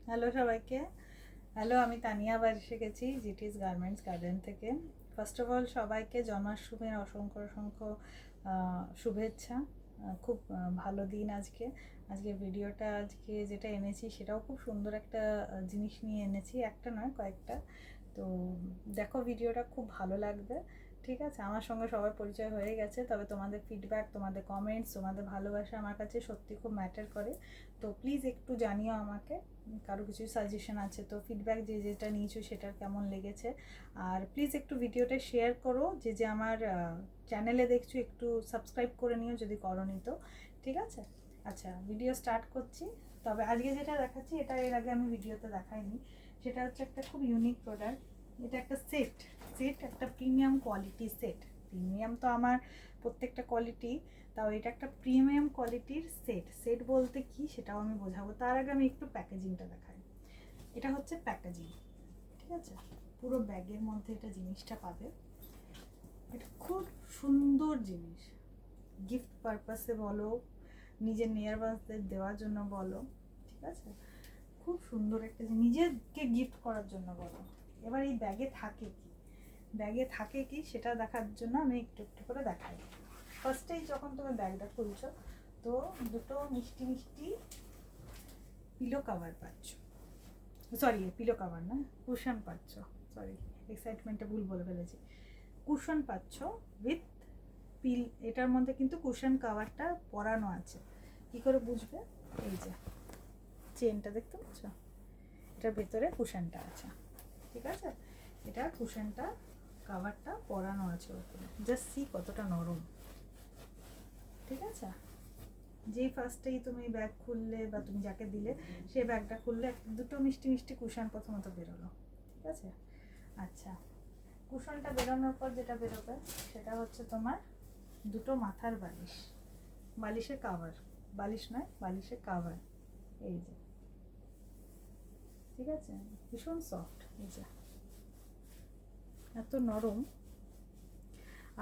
Hello সবাইকে। Hello, আমি তানিয়া আবার এসে গেছি জিটিস গার্মেন্টস গার্ডেন থেকে। ফার্স্ট অফ অল সবাইকে জন্মাষ্টমীর অসংখ্য অসংখ্য শুভেচ্ছা। খুব ভালো দিন আজকে। আজকে ভিডিওটা আজকে যেটা এনেছি সেটাও খুব সুন্দর একটা জিনিস নিয়ে এনেছি, একটা নয় কয়েকটা। তো দেখো, ভিডিওটা খুব ভালো লাগবে। ঠিক আছে, আমার সঙ্গে সবার পরিচয় হয়ে গেছে, তবে তোমাদের ফিডব্যাক, তোমাদের কমেন্টস, তোমাদের ভালোবাসা আমার কাছে সত্যি খুব ম্যাটার করে। তো প্লিজ একটু জানিও আমাকে, কারো কিছু সাজেশন আছে তো, ফিডব্যাক যে যেটা নিয়েছো সেটার কেমন লেগেছে। আর প্লিজ একটু ভিডিওটা শেয়ার করো, যে যে আমার চ্যানেলে দেখছো একটু সাবস্ক্রাইব করে নিও যদি করোনি তো। ঠিক আছে, আচ্ছা ভিডিও স্টার্ট করছি। তবে আজকে যেটা দেখাচ্ছি এটা এর আগে আমি ভিডিওতে দেখাইনি। সেটা হচ্ছে একটা খুব ইউনিক প্রোডাক্ট। এটা একটা সেট সেট একটা প্রিমিয়াম কোয়ালিটি সেট। প্রিমিয়াম তো আমার প্রত্যেকটা কোয়ালিটি, তাও এটা একটা প্রিমিয়াম কোয়ালিটির সেট। সেট বলতে কি সেটাও আমি বোঝাবো, তার আগে আমি একটু প্যাকেজিংটা দেখাই। এটা হচ্ছে প্যাকেজিং, ঠিক আছে? পুরো ব্যাগের মধ্যে এটা জিনিসটা পাবে। এটা খুব সুন্দর জিনিস, গিফট পারপাসে বলো, নিজের নিয়ার বাসদের দেওয়ার জন্য বলো, ঠিক আছে? খুব সুন্দর একটা নিজেকে গিফট করার জন্য বলো। এবার এই ব্যাগে থাকে কি, সেটা দেখার জন্য আমি একটু একটু করে দেখাই। ফার্স্টেই যখন তুমি ব্যাগটা খুলছো, তো দুটো মিষ্টি মিষ্টি পিলো কভার পাচ্ছ। সরি, পিলো কভার না, কুশন পাচ্ছ। সরি, এক্সাইটমেন্টে ভুল বলে ফেলেছি। কুশন পাচ্ছ উইথ পিল। এটার মধ্যে কিন্তু কুশন কভারটা পরানো আছে। কি করে বুঝবে? এই যে চেনটা দেখতে পাচ্ছ, এটার ভেতরে কুশনটা আছে, ঠিক আছে? এটা কুশনটা, কভারটা পরানো আছে ওপরে। জাস্ট সি কতটা নরম, ঠিক আছে? যেই ফার্স্টেই তুমি ব্যাগ খুললে বা তুমি যাকে দিলে সে ব্যাগটা খুললে দুটো মিষ্টি মিষ্টি কুশন প্রথমত বেরোলো, ঠিক আছে? আচ্ছা, কুশনটা বেরোনোর পর যেটা বেরোবে সেটা হচ্ছে তোমার দুটো মাথার বালিশ, বালিশের কাভার, বালিশ নয় বালিশের কাভার। এই যে, ঠিক আছে? ভীষণ সফট, এই যে এত নরম।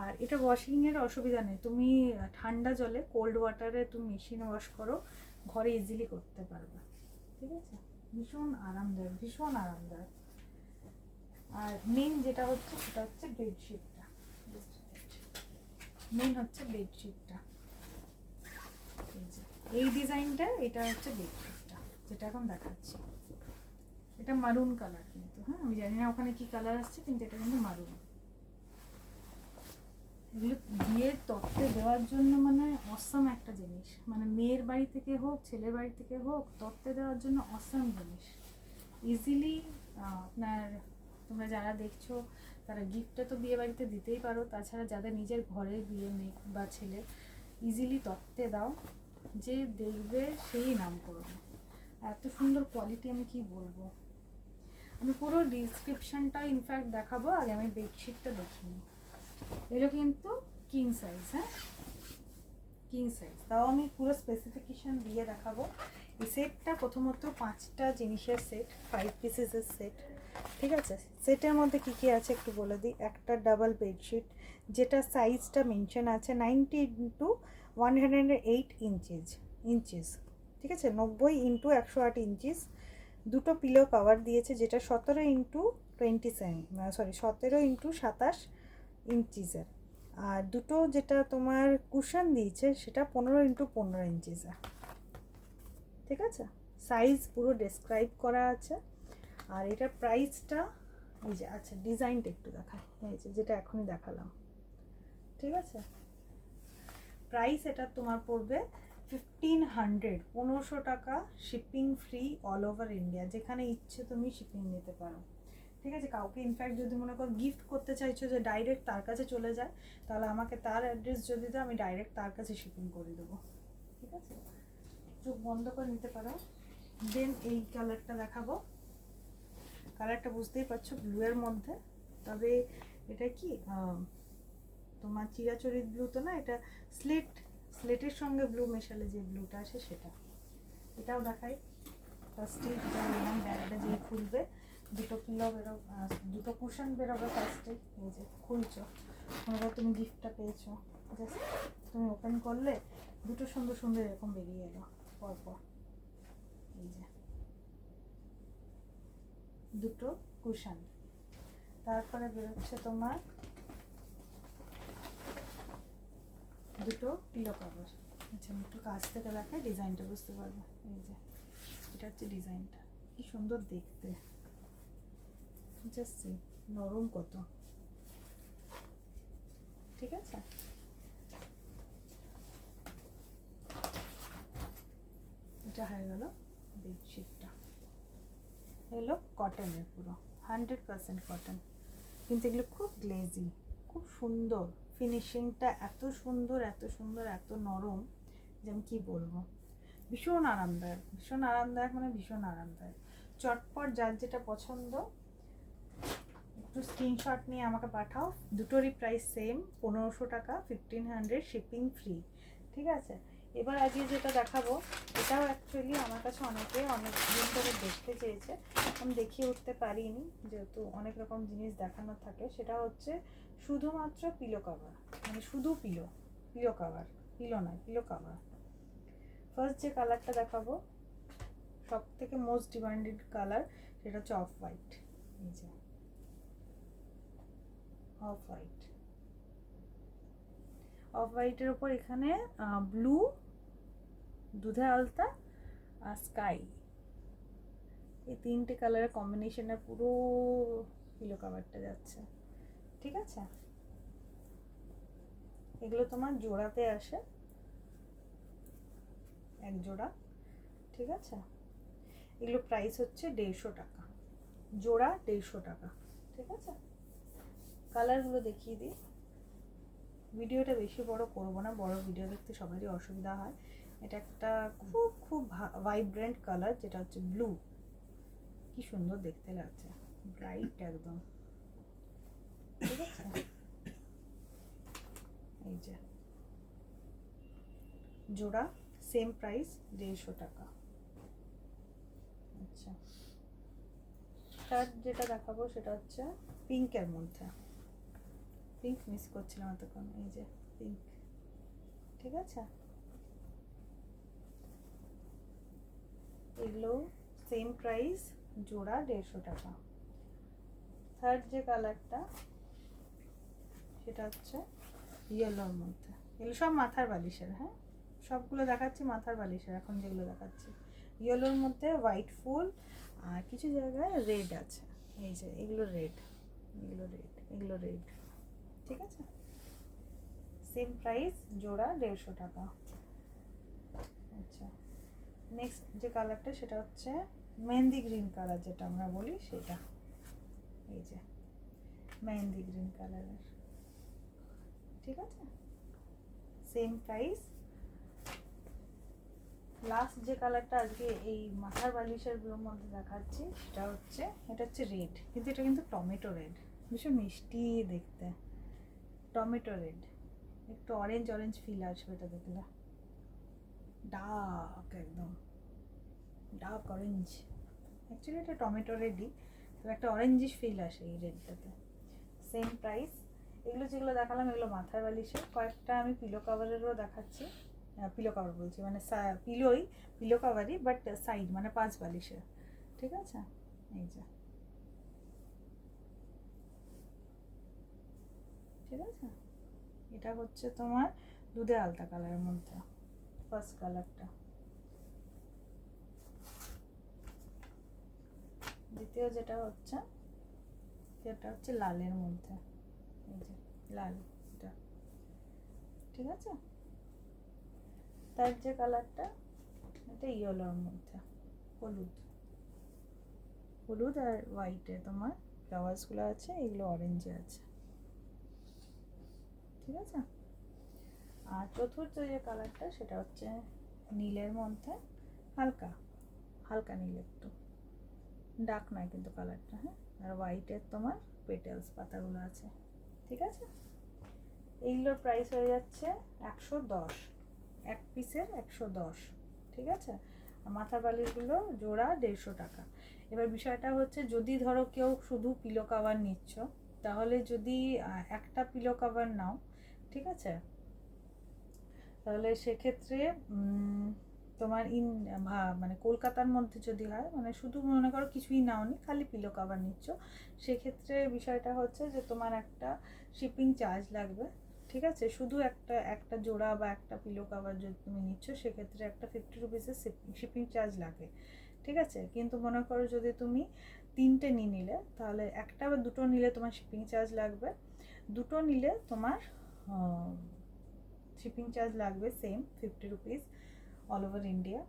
আর এটা ওয়াশিংয়ের অসুবিধা নেই, তুমি ঠান্ডা জলে কোল্ড ওয়াটারে তুমি মেশিনে ওয়াশ করো, ঘরে ইজিলি করতে পারবে, ঠিক আছে? ভীষণ আরামদায়ক, ভীষণ আরামদায়ক। আর মেন যেটা হচ্ছে সেটা হচ্ছে বেডশিটটা। মেন হচ্ছে বেডশিটটা, এই ডিজাইনটা, এটা হচ্ছে বেডশিটটা যেটা এখন দেখাচ্ছি। এটা মারুন কালার, কিন্তু হ্যাঁ আমি জানি না ওখানে কি কালার আসছে, কিন্তু এটা কিন্তু মারুন। এগুলো বিয়ের তত্ত্বে দেওয়ার জন্য মানে অসাম একটা জিনিস, মানে মেয়ের বাড়ি থেকে হোক ছেলের বাড়ি থেকে হোক তত্ত্বে দেওয়ার জন্য অসাম জিনিস। ইজিলি আপনার, তোমরা যারা দেখছো তারা গিফটটা তো বিয়ে বাড়িতে দিতেই পারো, তাছাড়া যাদের নিজের ঘরে বিয়ে মেয়ে বা ছেলে, ইজিলি তত্ত্বে দাও, যে দেখবে সেই নাম করবে। এত সুন্দর কোয়ালিটি, আমি কি বলবো। আমি পুরো ডিসক্রিপশনটা ইনফ্যাক্ট দেখাবো, আগে আমি বেডশিটটা দেখিনি। এগুলো কিন্তু কিং সাইজ, হ্যাঁ কিং সাইজ, তাও আমি পুরো স্পেসিফিকেশান দিয়ে দেখাবো। এই সেটটা প্রথমত 5টা জিনিসের সেট, 5 পিসেসের সেট, ঠিক আছে? সেটের মধ্যে কী কী আছে একটু বলে দিই। একটা ডাবল বেডশিট, যেটা সাইজটা মেনশন আছে 90x108 ইঞ্চিস, ঠিক আছে? 90x108 inches. দুটো পিলো কভার দিয়েছে, যেটা 17x27 ইঞ্চিসের। আর দুটো যেটা তোমার কুশন দিয়েছে সেটা 15x15 ইঞ্চিসের, ঠিক আছে? সাইজ পুরো ডেসক্রাইব করা আছে। আর এটার প্রাইসটা, এই যে আচ্ছা ডিজাইনটা একটু দেখাই, এই যে যেটা এখনই দেখালাম, ঠিক আছে? প্রাইস এটা তোমার পড়বে 1500 টাকা, shipping free all over India, যেখানে ইচ্ছে তুমি শিপিং নিতে পারো, ঠিক আছে? কাউকে ইনফ্যাক্ট যদি মনে করো গিফট করতে চাইছো যে ডাইরেক্ট তার কাছে চলে যায়, তাহলে আমাকে তার অ্যাড্রেস যদি দাও আমি ডাইরেক্ট তার কাছে শিপিং করে দেবো, ঠিক আছে? চোখ বন্ধ করে নিতে পারো। দেন এই কালারটা দেখাবো। কালারটা বুঝতেই পারছো, ব্লুয়ের মধ্যে। তবে এটা কি তোমার চিরাচরিত ব্লু তো না, এটা স্লেটের সঙ্গে ব্লু মেশালে যে ব্লুটা আসে সেটা। এটাও দেখাই। ফার্স্টে যেটা বললাম, ব্যাগটা যেই খুলবে দুটো পিলো বেরো, দুটো কুশন বেরোবে ফার্স্টে। এই যে খুলছো, মনে করো তুমি গিফটটা পেয়েছো, জাস্ট তুমি ওপেন করলে দুটো সুন্দর সুন্দর এরকম বেরিয়ে এলো পরপর, এই যে দুটো কুশন। তারপরে বেরোচ্ছে তোমার দুটো পিলো কভার। আচ্ছা আমি একটু কাছ থেকে দেখাই, ডিজাইনটা বুঝতে পারবো। এই যে এটা হচ্ছে ডিজাইনটা, কি সুন্দর দেখতে, জাস্ট নরম কত, ঠিক আছে। এটা হয়ে গেল বেডশিটটা, এগুলো কটনের, পুরো 100% কটন, কিন্তু এগুলো খুব গ্লেজি, খুব সুন্দর ফিনিশিংটা, এত সুন্দর এত সুন্দর এত নরম যে আমি কী বলবো, ভীষণ আরামদায়ক, ভীষণ আরামদায়ক, মানে ভীষণ আরামদায়ক। চটপট যার যেটা পছন্দ একটু স্ক্রিনশট নিয়ে আমাকে পাঠাও। দুটোরই প্রাইস সেম, 1500 টাকা, 1500 শিপিং ফ্রি, ঠিক আছে। এবার আজকে যেটা দেখাবো এটাও অ্যাকচুয়ালি আমার কাছে অনেকে অনেক দিন ধরে দেখতে চেয়েছে, আমি দেখিয়ে উঠতে পারিনি যেহেতু অনেক রকম জিনিস দেখানোর থাকে। সেটা হচ্ছে শুধুমাত্র পিলো কভার, মানে শুধু পিলো, পিলো কভার, পিলো নয়, পিলো কভার। ফার্স্ট যে কালারটা দেখাবো সব থেকে মোস্ট ডিমান্ডেড কালার, সেটা হচ্ছে অফ হোয়াইট। এই যে অফ হোয়াইট, অফ হোয়াইটের ওপর এখানে ব্লু, দুধে আলতা আর স্কাই, এই তিনটে কালারের কম্বিনেশনে পুরো পিলো কভারটা যাচ্ছে, ঠিক আছে। এগুলো তোমার জোড়াতে আসে, এক জোড়া, ঠিক আছে। এগুলো প্রাইস হচ্ছে 150 টাকা জোড়া, 150 টাকা, ঠিক আছে। কালারগুলো দেখিয়ে দিই, ভিডিওটা বেশি বড় করব না, বড় ভিডিও দেখতে সবারই অসুবিধা হয়। এটা একটা খুব খুব ভাইব্রেন্ট কালার, যেটা হচ্ছে ব্লু, কি সুন্দর দেখতে লাগছে, ব্রাইট একদম, ঠিক আছে। এই যে জোড়া, সেম প্রাইস 150 টাকা। আচ্ছা, তার যেটা দেখাবো সেটা হচ্ছে পিঙ্কের মধ্যে, পিঙ্ক মিস করছিলাম এতক্ষণ, এই যে পিঙ্ক, ঠিক আছে। এগুলো সেম প্রাইস, জোড়া 150 টাকা। থার্ড যে কালারটা সেটা হচ্ছে ইয়েলোর মধ্যে, এগুলো সব মাথার বালিশের, হ্যাঁ সবগুলো দেখাচ্ছি মাথার বালিশের, এখন যেগুলো দেখাচ্ছি ইয়েলোর মধ্যে হোয়াইট ফুল, আর কিছু জায়গায় রেড আছে, এই যে এগুলো রেড, এগুলো রেড, এগুলো রেড, ঠিক আছে। সেম প্রাইস, জোড়া 150 টাকা। আচ্ছা, নেক্সট যে কালারটা সেটা হচ্ছে মেহেন্দি গ্রিন কালার, যেটা আমরা বলি সেটা, এই যে মেহেন্দি গ্রিন কালারের, ঠিক আছে, সেম প্রাইস। লাস্ট যে কালারটা আজকে এই মাথার বালিশেরগুলোর মধ্যে দেখাচ্ছি সেটা হচ্ছে, এটা হচ্ছে রেড, কিন্তু এটা কিন্তু টমেটো রেড, ভীষণ মিষ্টি দেখতে, টমেটো রেড, একটু অরেঞ্জ অরেঞ্জ ফিল আসবে এটা দেখলে, ডার্ক একদম, ডার্ক অরেঞ্জ, অ্যাকচুয়ালি এটা টমেটো রেডই, তো একটা অরেঞ্জিশ ফিল আসে এই রেডটাতে। Same price. এগুলো যেগুলো দেখালাম এগুলো মাথার বালিশের, কয়েকটা আমি পিলো কাভারেরও দেখাচ্ছি, পিলো কাভার বলছি মানে পিলোই, পিলো কাভারই, বাট সাইড মানে 5 বালিশের, ঠিক আছে। এই যে, ঠিক আছে, এটা হচ্ছে তোমার দুধে আলতা কালারের মধ্যে ফার্স্ট কালারটা। দ্বিতীয় যেটা হচ্ছে সেটা হচ্ছে লালের মধ্যে, এই যে লাল, এটা ঠিক আছে। তার যে কালারটা এটা ইয়েলোর মধ্যে, হলুদ, হলুদ আর হোয়াইটে তোমার ফ্লাওয়ার্সগুলো আছে, এগুলো অরেঞ্জে আছে, ঠিক আছে। আর চতুর্থ যে কালারটা সেটা হচ্ছে নীলের মধ্যে, হালকা হালকা নীল, একটু ডার্ক নয় কিন্তু কালারটা, হ্যাঁ। আর হোয়াইটের তোমার পেটেলস, পাতাগুলো আছে, ঠিক আছে। এইগুলোর প্রাইস হয়ে যাচ্ছে 110, এক পিসের 110, ঠিক আছে। আর মাথার বালিশগুলো জোড়া 150 টাকা। এবার বিষয়টা হচ্ছে যদি ধরো কেউ শুধু পিলো কাভার নিচ্ছ, তাহলে যদি একটা পিলো কাভার নাও, ঠিক আছে, তাহলে সেক্ষেত্রে তোমার মানে কলকাতার মধ্যে যদি হয়, মানে শুধু মনে করো কিছুই নাওনি, খালি পিলো কাভার নিচ্ছ, সেক্ষেত্রে বিষয়টা হচ্ছে যে তোমার একটা শিপিং চার্জ লাগবে। ঠিক আছে, শুধু একটা জোড়া বা একটা পিলো কাভার যদি তুমি নিচ্ছ, সেক্ষেত্রে একটা 50 রুপিসের শিপিং চার্জ লাগে। ঠিক আছে, কিন্তু মনে করো যদি তুমি 3টে নিলে, তাহলে একটা বা দুটো নিলে তোমার শিপিং চার্জ লাগবে, দুটো নিলে তোমার শিপিং চার্জ লাগবে same 50 rupees all over India.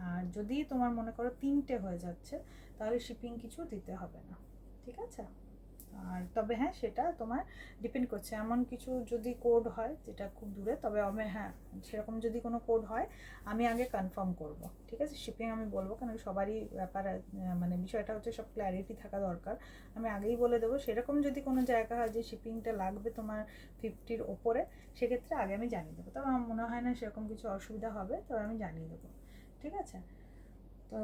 আর যদি তোমার মনে করো 3টে হয়ে যাচ্ছে, তাহলে শিপিং কিছু দিতে হবে না। ঠিক আছে, আর তবে হ্যাঁ, সেটা তোমার ডিপেন্ড করছে, এমন কিছু যদি কোড হয় যেটা খুব দূরে, তবে আমি হ্যাঁ, সেরকম যদি কোনো কোড হয় আমি আগে কনফার্ম করব। ঠিক আছে, শিপিং আমি বলবো, কারণ সবারই ব্যাপার, মানে বিষয়টা হচ্ছে সব ক্ল্যারিটি থাকা দরকার, আমি আগেই বলে দেবো। সেরকম যদি কোনো জায়গা হয় যে শিপিংটা লাগবে তোমার 50-র ওপরে, সেক্ষেত্রে আগে আমি জানিয়ে দেবো। তবে আমার মনে হয় না সেরকম কিছু অসুবিধা হবে, তবে আমি জানিয়ে দেবো। ঠিক আছে, তো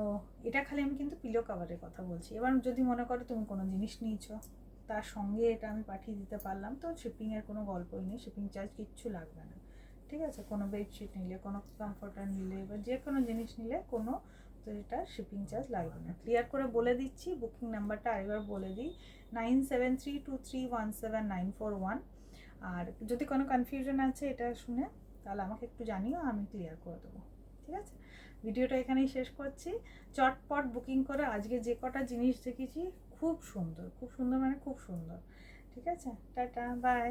এটা খালি আমি কিন্তু পিলো কাভারের কথা বলছি। এবার যদি মনে করো তুমি কোনো জিনিস নিয়েছো, তার সঙ্গে এটা আমি পাঠিয়ে দিতে পারলাম, তো শিপিংয়ের কোনো গল্পই নেই, শিপিং চার্জ কিচ্ছু লাগবে না। ঠিক আছে, কোনো বেডশিট নিলে, কোনো কমফর্টার নিলে, বা যে কোনো জিনিস নিলে কোনো, তো এটা শিপিং চার্জ লাগবে না। ক্লিয়ার করে বলে দিচ্ছি, বুকিং নাম্বারটা আরেকবার বলে দিই, 9732317941। আর যদি কোনো কনফিউশন আছে এটা শুনে, তাহলে আমাকে একটু জানিও, আমি ক্লিয়ার করে দেবো। ঠিক আছে, ভিডিওটা এখানেই শেষ করছি। চটপট বুকিং করে, আজকে যে কটা জিনিস দেখেছি খুব সুন্দর, খুব সুন্দর, মানে খুব সুন্দর। ঠিক আছে, টাটা, বাই।